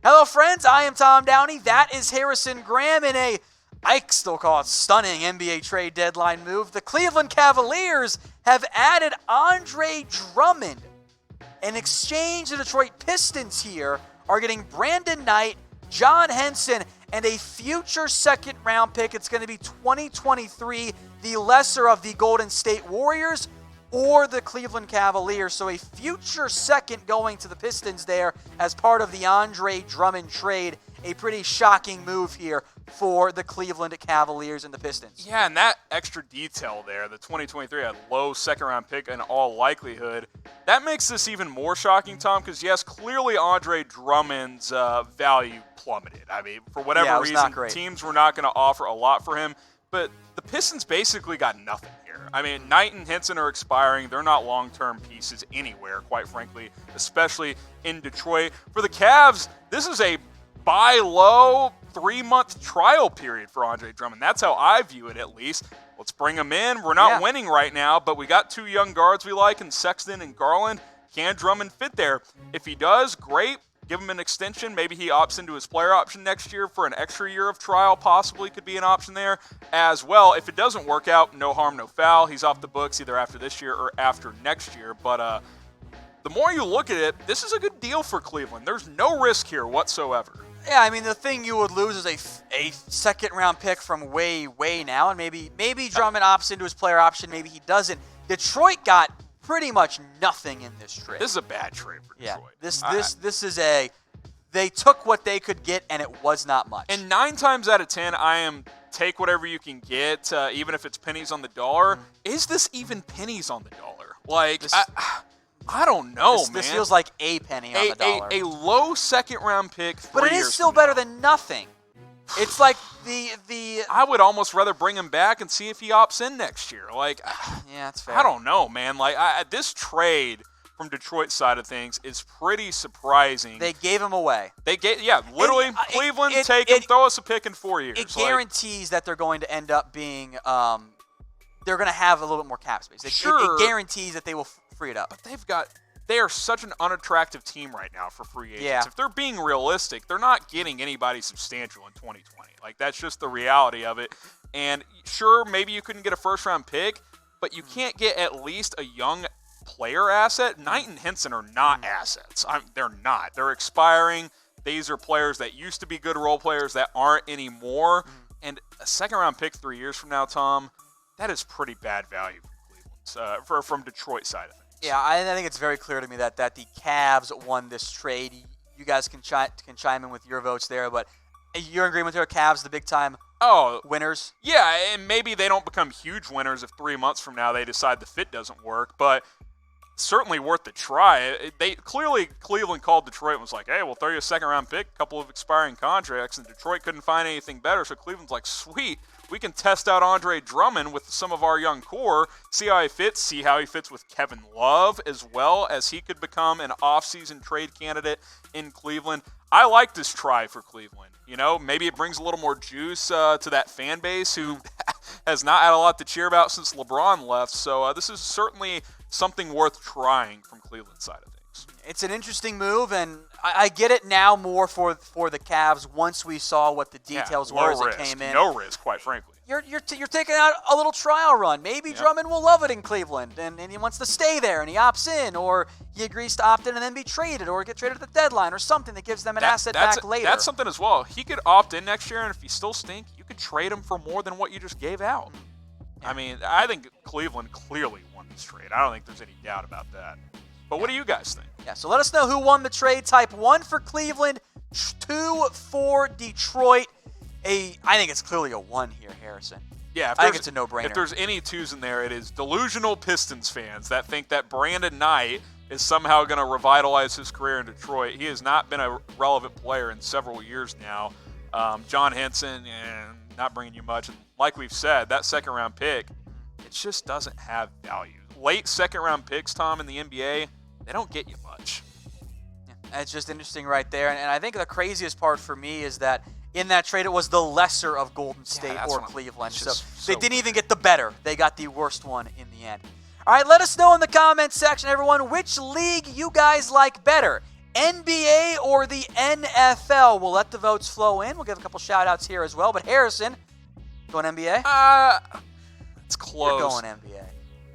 Hello, friends. I am Tom Downey. That is Harrison Graham in I still call it stunning NBA trade deadline move. The Cleveland Cavaliers have added Andre Drummond. In exchange, the Detroit Pistons here are getting Brandon Knight, John Henson, and a future second-round pick. It's going to be 2023, the lesser of the Golden State Warriors or the Cleveland Cavaliers. So a future second going to the Pistons there as part of the Andre Drummond trade. A pretty shocking move here for the Cleveland Cavaliers and the Pistons. Yeah, and that extra detail there, the 2023 a low second-round pick in all likelihood, that makes this even more shocking, Tom, because, yes, clearly Andre Drummond's value plummeted. I mean, for whatever reason, teams were not going to offer a lot for him, but the Pistons basically got nothing here. I mean, Knight and Henson are expiring. They're not long-term pieces anywhere, quite frankly, especially in Detroit. For the Cavs, this is a buy low 3-month trial period for Andre Drummond. That's how I view it, at least. Let's bring him in. We're not winning right now, but we got 2 young guards we like in Sexton and Garland. Can Drummond fit there? If he does, great. Give him an extension. Maybe he opts into his player option next year for an extra year of trial. Possibly could be an option there as well. If it doesn't work out, no harm, no foul. He's off the books either after this year or after next year. But the more you look at it, this is a good deal for Cleveland. There's no risk here whatsoever. Yeah, I mean, the thing you would lose is a second-round pick from way now, and maybe Drummond opts into his player option, maybe he doesn't. Detroit got pretty much nothing in this trade. This is a bad trade for Detroit. This is they took what they could get, and it was not much. And 9 times out of 10, I am take whatever you can get, even if it's pennies on the dollar. Is this even pennies on the dollar? Like, I don't know, man. This feels like a penny on the dollar. A low second-round pick 3 But it is still better than nothing. It's like the I would almost rather bring him back and see if he opts in next year. Like, yeah, that's fair. I don't know, man. Like, this trade from Detroit's side of things is pretty surprising. They gave him away. Literally, Cleveland, take him, throw us a pick in 4 years. It guarantees that they're going to end up being they're going to have a little bit more cap space. It guarantees that they will free it up. But they are such an unattractive team right now for free agents. Yeah. If they're being realistic, they're not getting anybody substantial in 2020. Like, that's just the reality of it. And sure, maybe you couldn't get a first-round pick, but you can't get at least a young player asset. Knight and Henson are not assets. They're not. They're expiring. These are players that used to be good role players that aren't anymore. And a second-round pick 3 years from now, Tom, that is pretty bad value for Cleveland, from Detroit's side of things. Yeah, I think it's very clear to me that the Cavs won this trade. You guys can chime in with your votes there, but you're in agreement with Cavs, the big-time winners? Yeah, and maybe they don't become huge winners if 3 months from now they decide the fit doesn't work, but certainly worth the try. Cleveland called Detroit and was like, hey, we'll throw you a second-round pick, a couple of expiring contracts, and Detroit couldn't find anything better, so Cleveland's like, sweet, we can test out Andre Drummond with some of our young core, see how he fits, see how he fits with Kevin Love as well, as he could become an off-season trade candidate in Cleveland. I like this try for Cleveland. You know, maybe it brings a little more juice to that fan base who has not had a lot to cheer about since LeBron left. So this is certainly something worth trying from Cleveland's side of things. It's an interesting move, and I get it now more for the Cavs once we saw what the details were as it came in. No risk, quite frankly. You're taking out a little trial run. Maybe Drummond will love it in Cleveland, and he wants to stay there, and he opts in, or he agrees to opt in and then be traded, or get traded at the deadline, or something that gives them an asset back later. That's something as well. He could opt in next year, and if he still stink, you could trade him for more than what you just gave out. Yeah. I mean, I think Cleveland clearly won this trade. I don't think there's any doubt about that. But what do you guys think? Yeah, so let us know who won the trade. Type 1 for Cleveland, 2 for Detroit. I think it's clearly a 1 here, Harrison. Yeah, I think it's a no-brainer. If there's any 2s in there, it is delusional Pistons fans that think that Brandon Knight is somehow going to revitalize his career in Detroit. He has not been a relevant player in several years now. John Henson, not bringing you much. And like we've said, that second-round pick, it just doesn't have value. Late second-round picks, Tom, in the NBA, they don't get you much. Yeah, it's just interesting right there. And I think the craziest part for me is that in that trade, it was the lesser of Golden State or Cleveland. So they didn't even get the better. They got the worst one in the end. All right, let us know in the comments section, everyone, which league you guys like better. NBA or the NFL? We'll let the votes flow in. We'll give a couple shout-outs here as well. But Harrison, going NBA? It's close. You're going NBA.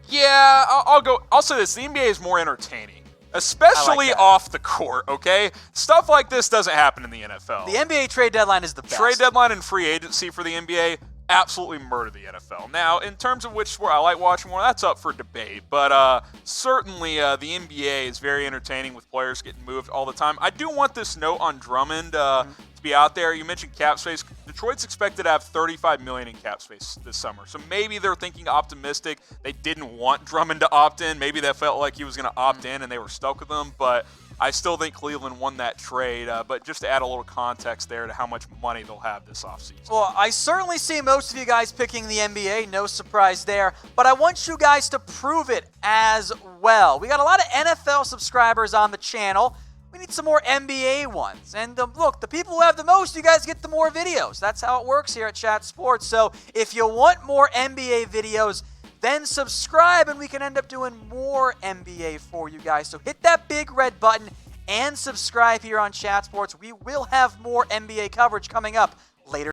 Yeah, I'll go. I'll say this: the NBA is more entertaining, especially off the court. Okay, stuff like this doesn't happen in the NFL. The NBA trade deadline is the best. Trade deadline and free agency for the NBA absolutely murder the NFL. Now, in terms of which sport I like watching more, that's up for debate. But certainly the NBA is very entertaining with players getting moved all the time. I do want this note on Drummond to be out there. You mentioned cap space. Detroit's expected to have $35 million in cap space this summer. So maybe they're thinking optimistic. They didn't want Drummond to opt in. Maybe they felt like he was going to opt in and they were stuck with him. But I still think Cleveland won that trade, but just to add a little context there to how much money they'll have this offseason. Well, I certainly see most of you guys picking the NBA, no surprise there, but I want you guys to prove it as well. We got a lot of NFL subscribers on the channel. We need some more NBA ones. And look, the people who have the most, you guys get the more videos. That's how it works here at Chat Sports. So if you want more NBA videos, then subscribe and we can end up doing more NBA for you guys. So hit that big red button and subscribe here on Chat Sports. We will have more NBA coverage coming up